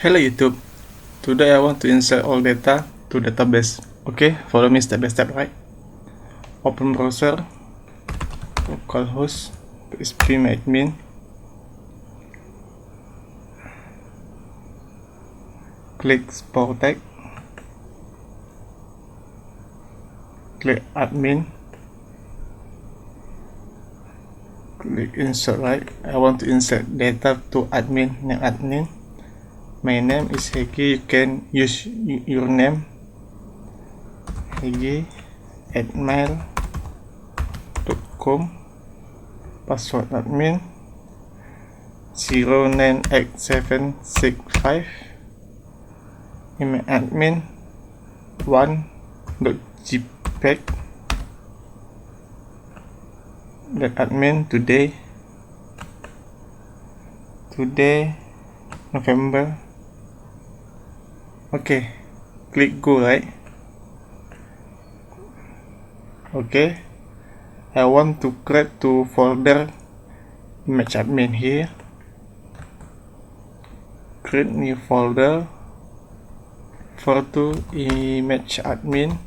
Hello YouTube. Today I want to insert all data to database. Okay, follow me step by step, right? Open browser, localhost, phpmyadmin, click Sport tag, click admin, click insert, right? I want to insert data to admin. My name is Hegi. You can use your name, hegi@mail.com. Password admin 098765. Email admin 1.jpg. Let admin today November. Okay, click go, right? Okay, I want to create two folder image admin here. Create new folder for to image admin.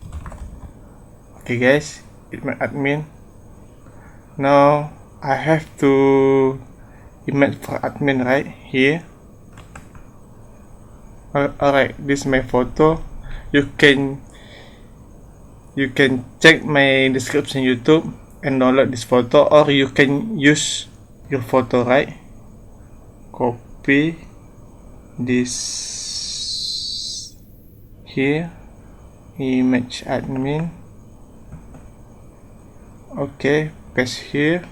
Okay guys, image admin. Now I have to image for admin right here. Alright, this is my photo. You can check my description YouTube and download this photo, or you can use your photo, right? Copy this here, image admin. Okay, paste here.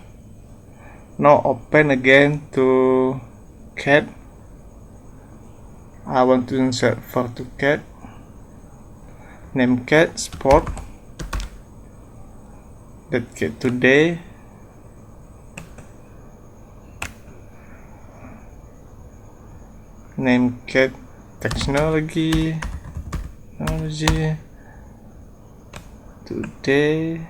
Now open again to cat. I want to insert for to cat. Name cat sport. That cat today. Name cat technology today.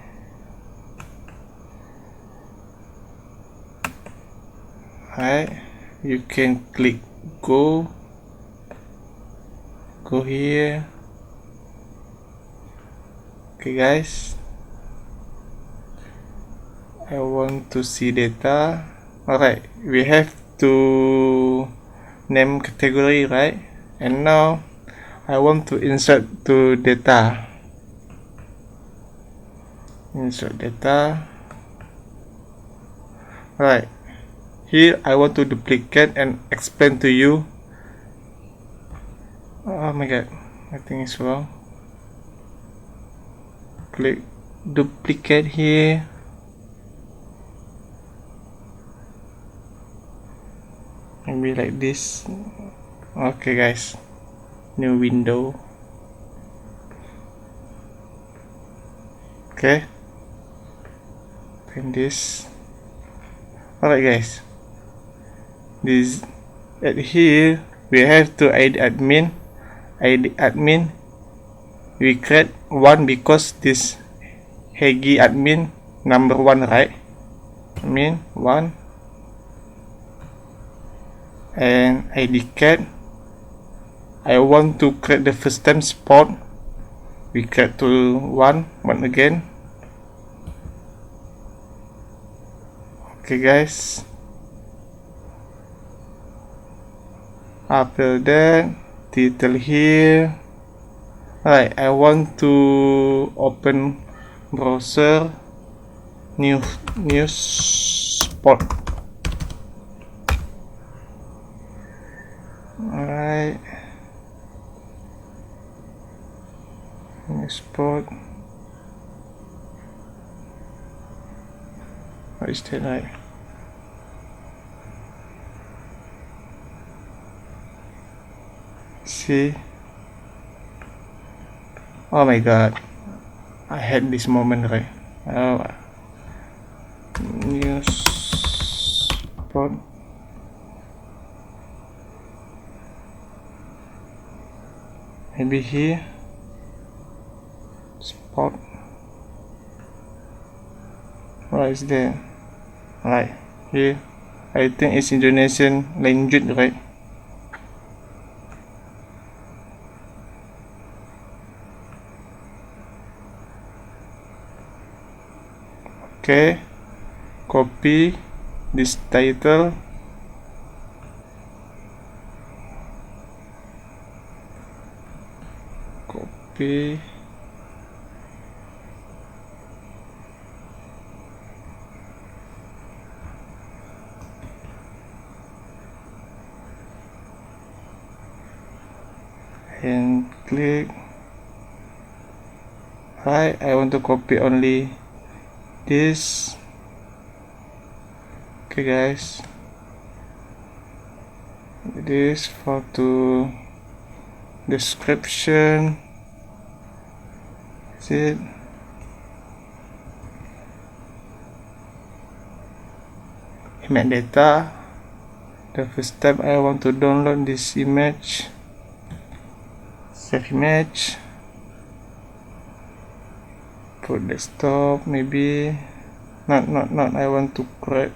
Right, you can click go here. Okay guys, I want to see data. Alright, we have to name category, right? And now I want to insert to data. Insert data. Alright, here I want to duplicate and explain to you. Oh my god, I think it's wrong. Click duplicate here. Maybe like this. Okay guys, new window. Okay, and this. Alright guys, this at here we have to ID admin. We create one because this Hegi admin number one, right? Admin one. And ID cat. I want to create the first time spot. We create to one again. Okay guys, after that title here. Alright, I want to open browser, new spot. Alright, new spot. What is that, right? See? Oh my god, I had this moment, right? Oh, new spot. Maybe here spot. What is there? Right here, I think it's Indonesian language, right? Okay, copy this title, copy, and click. Right, I want to copy only this. Okay guys, this for to description. Is it? Image data. The first step, I want to download this image. Save image. Put desktop, maybe. Not. I want to create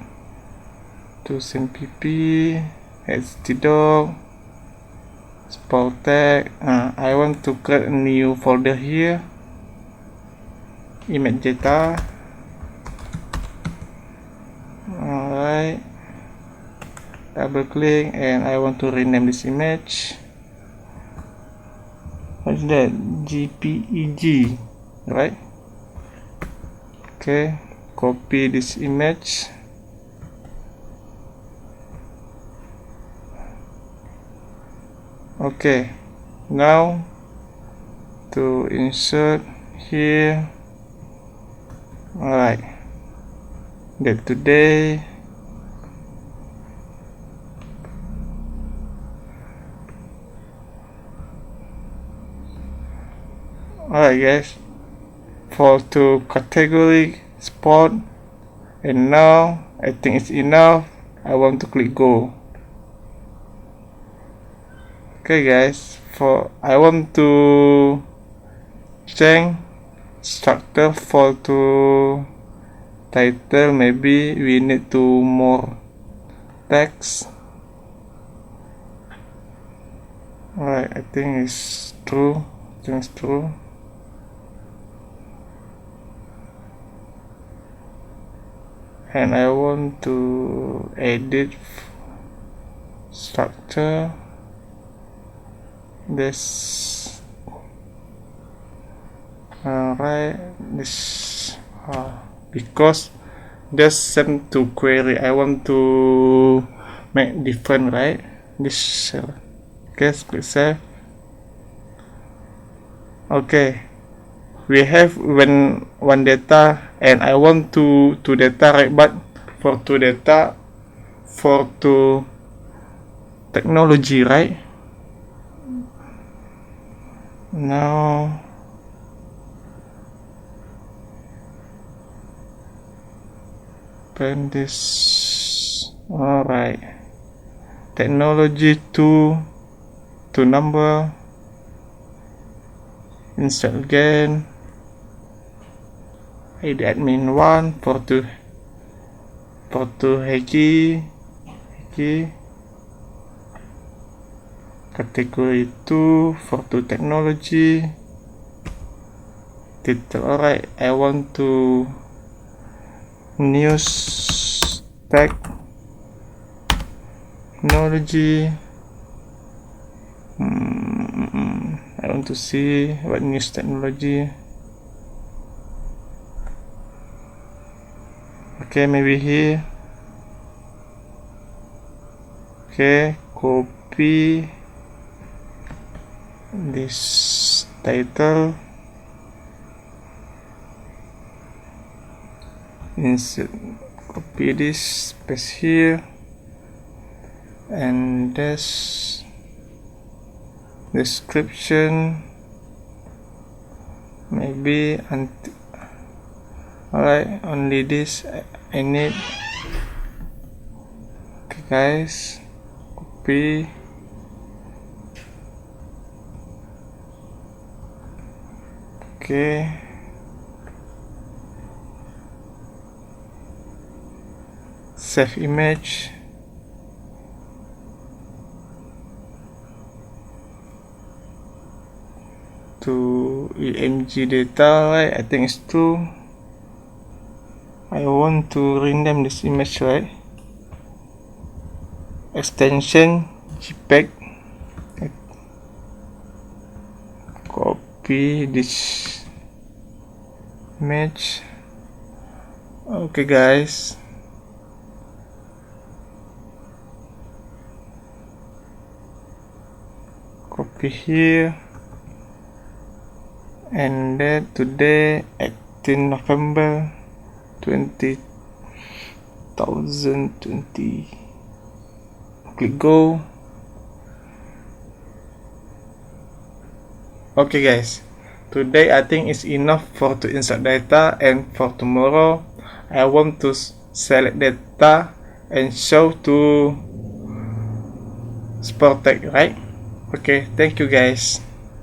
to MPP, htdoc, spell tag. I want to create a new folder here. Image data. Alright. Double click and I want to rename this image. What's that? JPEG, right? Okay, copy this image. Okay, now to insert here. Alright, date today. Alright guys, for to category sport, and now I think it's enough. I want to click go. Okay guys, for I want to change structure for to title. Maybe we need to more text. Alright, I think it's true. And I want to edit structure. This alright, this because there's same to query. I want to make different, right? This cell. Okay, click save. Okay, we have one data and I want two data, right? But for two data, for two technology, right? Now open this. Alright, technology to number. Insert again. Admin 1 for to Heki. Category 2 for to technology. Title. Alright, I want to news tag technology. I want to see what news technology. Okay, maybe here. Okay, copy this title, insert, copy this, paste here, and this description, maybe. Alright, only this I need. Okay guys, copy. Okay, save image. To EMG data, right? I think it's true. I want to rename this image, right? Extension JPEG. Copy this image. Okay guys, copy here, and then today 18 November 2020. Click go. Okay guys, today I think it's enough for to insert data, and for tomorrow I want to select data and show to sport tag, right? Okay, thank you guys.